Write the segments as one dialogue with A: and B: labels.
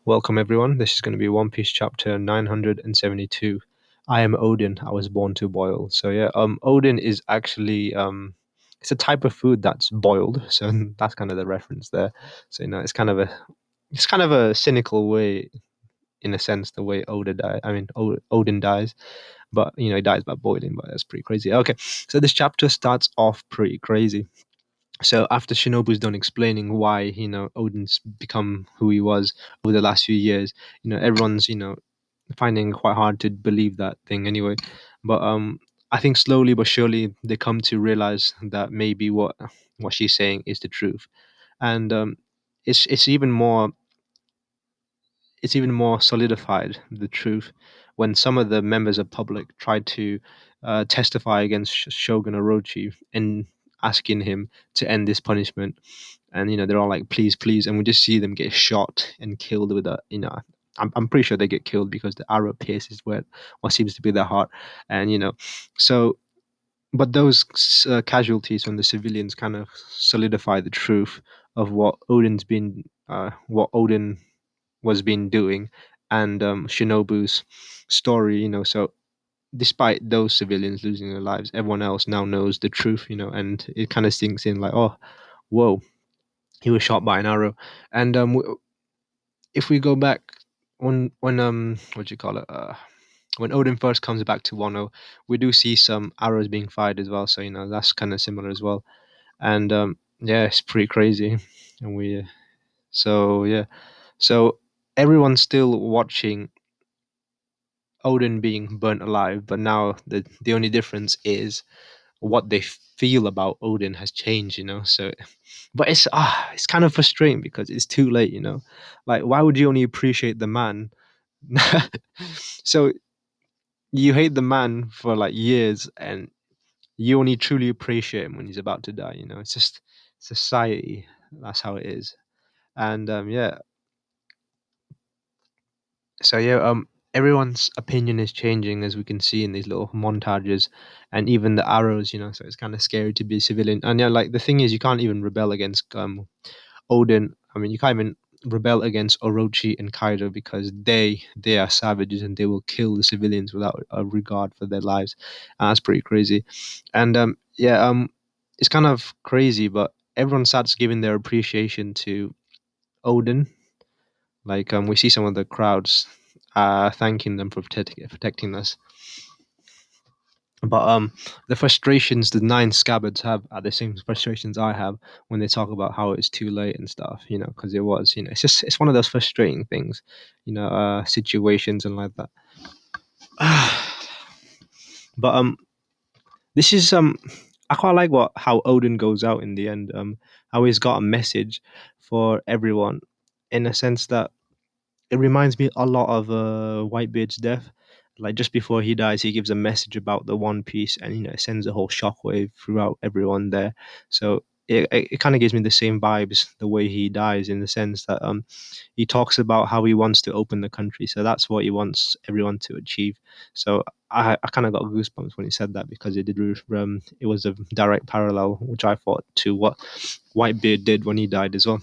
A: Welcome everyone. This is going to be One Piece chapter 972. I am Odin. I was born to boil. So yeah, Odin is actually it's a type of food that's boiled. So that's kind of the reference there. So it's kind of a cynical way in a sense the way Odin dies, but he dies by boiling, but that's pretty crazy. Okay. So this chapter starts off pretty crazy. So after Shinobu's done explaining why Odin's become who he was over the last few years, everyone's finding it quite hard to believe that thing anyway. But I think slowly but surely they come to realize that maybe what she's saying is the truth, and it's even more solidified the truth when some of the members of public tried to testify against Shogun Orochi and asking him to end this punishment. And they're all like, please, please, and we just see them get shot and killed with I'm pretty sure they get killed because the arrow pierces where what seems to be their heart. And so but those casualties from the civilians kind of solidify the truth of what Odin was been doing, and Shinobu's story. So despite those civilians losing their lives, everyone else now knows the truth. And it kind of sinks in like, oh, whoa, he was shot by an arrow. And if we go back when what do you call it? When Odin first comes back to Wano, we do see some arrows being fired as well. So that's kind of similar as well. And yeah, it's pretty crazy. And so yeah, so everyone's still watching Odin being burnt alive, but now the only difference is what they feel about Odin has changed. So but it's kind of frustrating because it's too late. Like, why would you only appreciate the man? So you hate the man for like years, and you only truly appreciate him when he's about to die. It's just society. That's how it is. And yeah, so yeah, everyone's opinion is changing as we can see in these little montages, and even the arrows. So it's kind of scary to be a civilian. And yeah, like the thing is, you can't even rebel against Odin. I mean, you can't even rebel against Orochi and Kaido because they are savages and they will kill the civilians without a regard for their lives. And that's pretty crazy. And yeah, it's kind of crazy, but everyone starts giving their appreciation to Odin. Like we see some of the crowds thanking them for protecting us. But the frustrations the nine scabbards have are the same frustrations I have when they talk about how it's too late and stuff. Because it was. It's one of those frustrating things. Situations and like that. But this is I quite like what how Odin goes out in the end. How he's got a message for everyone, in a sense that it reminds me a lot of Whitebeard's death. Like just before he dies, he gives a message about the One Piece, and it sends a whole shockwave throughout everyone there. So it kind of gives me the same vibes the way he dies, in the sense that he talks about how he wants to open the country. So that's what he wants everyone to achieve. So I kind of got goosebumps when he said that, because it was a direct parallel, which I thought, to what Whitebeard did when he died as well.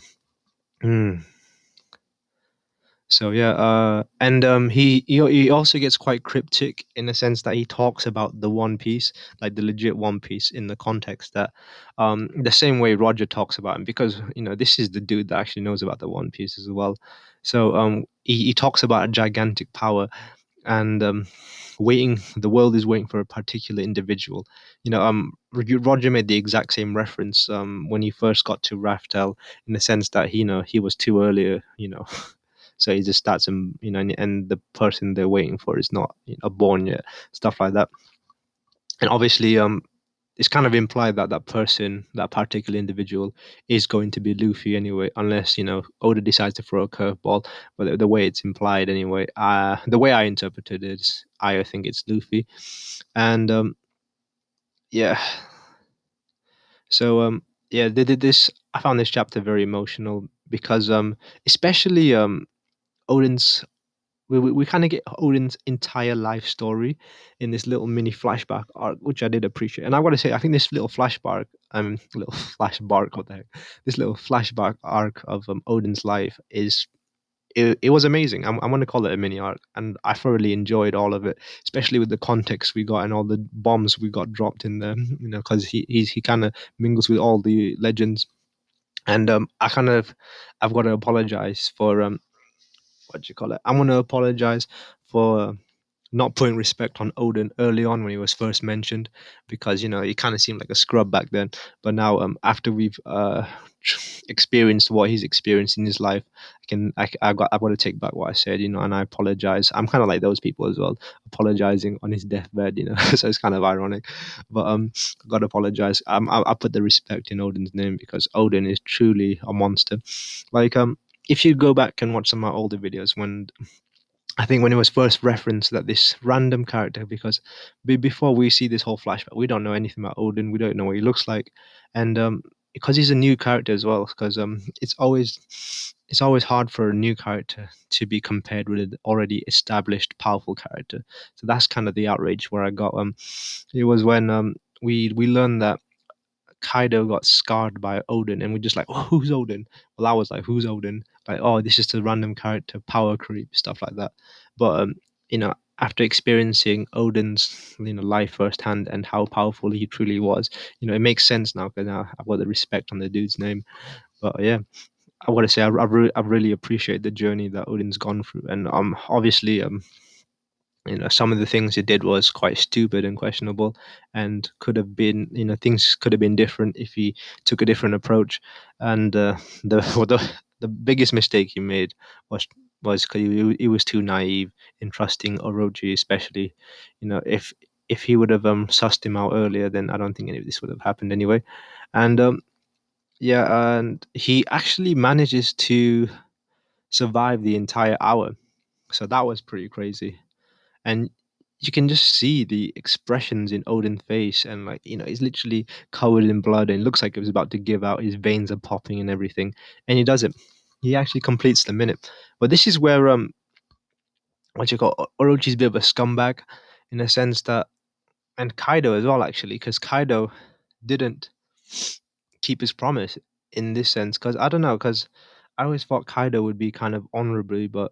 A: Mm. So yeah, and he also gets quite cryptic in the sense that he talks about the One Piece, like the legit One Piece, in the context that, the same way Roger talks about him, because this is the dude that actually knows about the One Piece as well. So he talks about a gigantic power, and the world is waiting for a particular individual. Roger made the exact same reference when he first got to Raftel, in the sense that he was too early. So he just starts him, and the person they're waiting for is not born yet, stuff like that. And obviously, it's kind of implied that that person, that particular individual, is going to be Luffy anyway, unless Oda decides to throw a curveball. But the way it's implied anyway, the way I interpreted it is, I think it's Luffy. And yeah, so yeah, they did this. I found this chapter very emotional because especially Odin's we kind of get Odin's entire life story in this little mini flashback arc, which I did appreciate. And I want to say, I think this little flashback, little flashback, what the heck, this little flashback arc of Odin's life is it was amazing. I'm going to call it a mini arc, and I thoroughly enjoyed all of it, especially with the context we got and all the bombs we got dropped in there. You know, because he kind of mingles with all the legends, and I've got to apologize for what do you call it? I'm going to apologize for not putting respect on Odin early on when he was first mentioned, because you know he kind of seemed like a scrub back then. But now, after we've experienced what he's experienced in his life, I've got to take back what I said, you know, and I apologize. I'm kind of like those people as well, apologizing on his deathbed, you know. So it's kind of ironic, but I got to apologize. I put the respect in Odin's name because Odin is truly a monster. Like if you go back and watch some of my older videos, when I think when it was first referenced that this random character, because before we see this whole flashback, we don't know anything about Odin. We don't know what he looks like, and because he's a new character as well, because it's always hard for a new character to be compared with an already established powerful character. So that's kind of the outrage where I got. It was when we learned that Kaido got scarred by Odin, and we're just like, oh, who's Odin? Well, I was like, who's Odin? Like, oh, this is just a random character, power creep, stuff like that. But you know, after experiencing Odin's life firsthand and how powerful he truly was, you know, it makes sense now because now I've got the respect on the dude's name. But yeah, I want to say I really appreciate the journey that Odin's gone through, and obviously you know, some of the things he did was quite stupid and questionable, and could have been, you know, things could have been different if he took a different approach. And the the biggest mistake he made was because he was too naive in trusting Orochi, especially. You know, if he would have sussed him out earlier, then I don't think any of this would have happened anyway. And yeah, and he actually manages to survive the entire hour, so that was pretty crazy. And you can just see the expressions in Odin's face, and like, you know, he's literally covered in blood and looks like he was about to give out. His veins are popping and everything, and he does it. He actually completes the minute. But this is where what you call Orochi's a bit of a scumbag, in a sense that, and Kaido as well actually, because Kaido didn't keep his promise in this sense. Because I don't know, because I always thought Kaido would be kind of honorably, but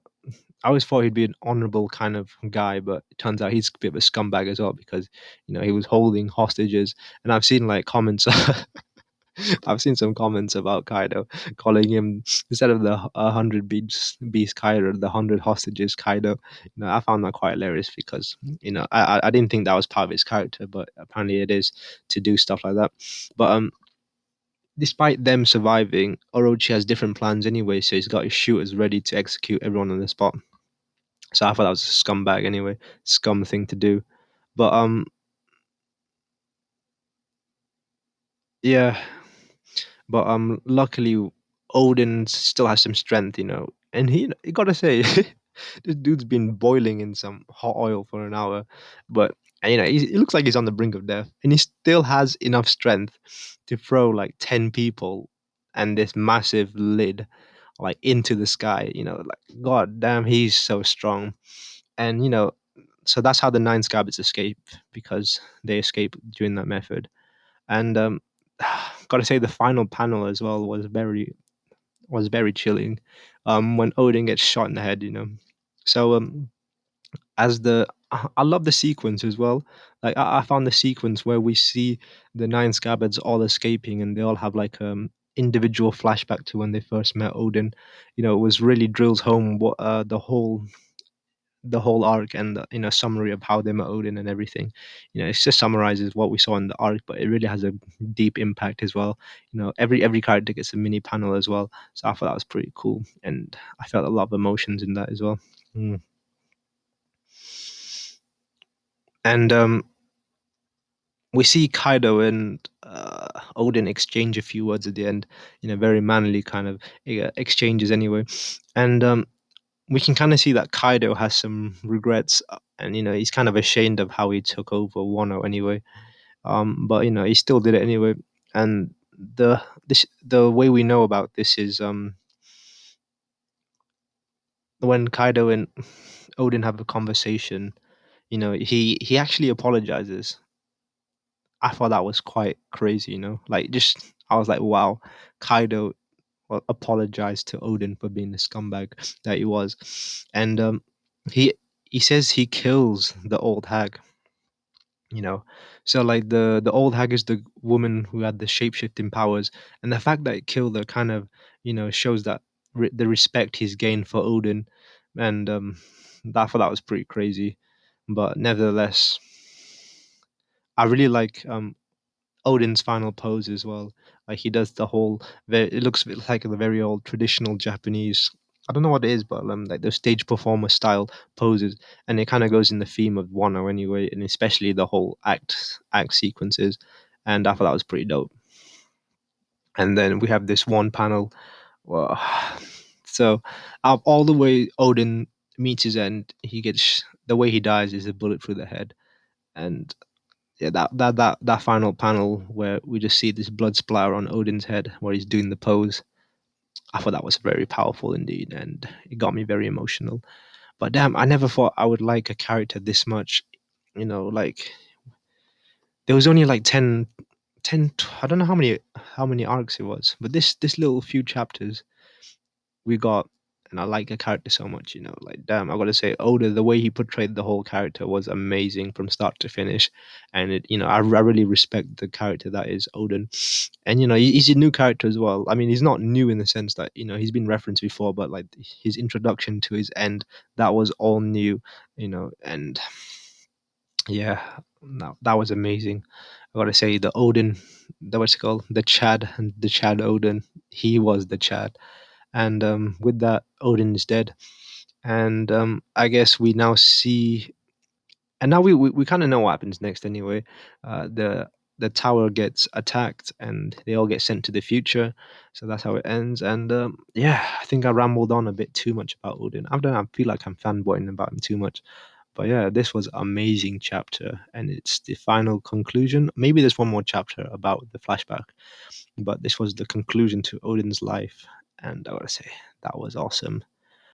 A: I always thought he'd be an honorable kind of guy, but it turns out he's a bit of a scumbag as well, because you know he was holding hostages, and I've seen like comments. I've seen some comments about Kaido calling him, instead of the 100 beast Kaido, the 100 hostages Kaido. You know, I found that quite hilarious because you know I didn't think that was part of his character, but apparently it is, to do stuff like that. But despite them surviving, Orochi has different plans anyway, so he's got his shooters ready to execute everyone on the spot. So I thought that was a scumbag anyway, scum thing to do. But yeah, but luckily Odin still has some strength, you know. And he, you gotta say, this dude's been boiling in some hot oil for an hour, but and, you know, he looks like he's on the brink of death, and he still has enough strength to throw like 10 people and this massive lid like into the sky. You know, like god damn, he's so strong. And you know, so that's how the nine scabbards escape, because they escape during that method. And gotta say, the final panel as well was very chilling. When Odin gets shot in the head, you know. So as the I love the sequence as well. Like I found the sequence where we see the nine scabbards all escaping, and they all have like individual flashback to when they first met Odin. You know, it was really drills home what the whole arc, and the, you know, summary of how they met Odin and everything. You know, it just summarizes what we saw in the arc, but it really has a deep impact as well. You know, every character gets a mini panel as well, so I thought that was pretty cool, and I felt a lot of emotions in that as well. Mm. And we see Kaido and Odin exchange a few words at the end, you know, very manly kind of exchanges anyway, and we can kind of see that Kaido has some regrets, and you know he's kind of ashamed of how he took over Wano anyway. But you know he still did it anyway. And the way we know about this is when Kaido and Odin have a conversation. You know, he actually apologizes. I thought that was quite crazy. You know, like just I was like, wow, Kaido. well, apologized to Odin for being the scumbag that he was, and he he says he kills the old hag, you know. So like the old hag is the woman who had the shape-shifting powers, and the fact that it killed her kind of, shows that the respect he's gained for Odin, and I thought that was pretty crazy. But nevertheless, I really like Odin's final pose as well. Like he does the whole, it looks a bit like the very old traditional Japanese. I don't know what it is, but like the stage performer style poses, and it kind of goes in the theme of Wano anyway, and especially the whole act sequences, and I thought that was pretty dope. And then we have this one panel, well, so all the way Odin meets his end, he gets the way he dies is a bullet through the head, and yeah, that final panel where we just see this blood splatter on Odin's head where he's doing the pose. I thought that was very powerful indeed, and it got me very emotional. But damn, I never thought I would like a character this much. Like there was only like 10. I don't know how many arcs it was, but this little few chapters we got, and I like a character so much. Like damn, I gotta say, Oda, the way he portrayed the whole character was amazing from start to finish, and I really respect the character that is Odin, and he's a new character as well. I mean, he's not new in the sense that he's been referenced before, but like his introduction to his end, that was all new, and yeah, no, that was amazing. I gotta say, the Odin, the what's it called, the Chad Odin, he was the Chad, and with that, Odin is dead, and I guess we now see, and now we kind of know what happens next anyway. The tower gets attacked, and they all get sent to the future. So that's how it ends. And yeah, I think I rambled on a bit too much about Odin. I don't know, I feel like I'm fanboying about him too much. But yeah, this was amazing chapter, and it's the final conclusion. Maybe there's one more chapter about the flashback, but this was the conclusion to Odin's life, and I gotta say that was awesome.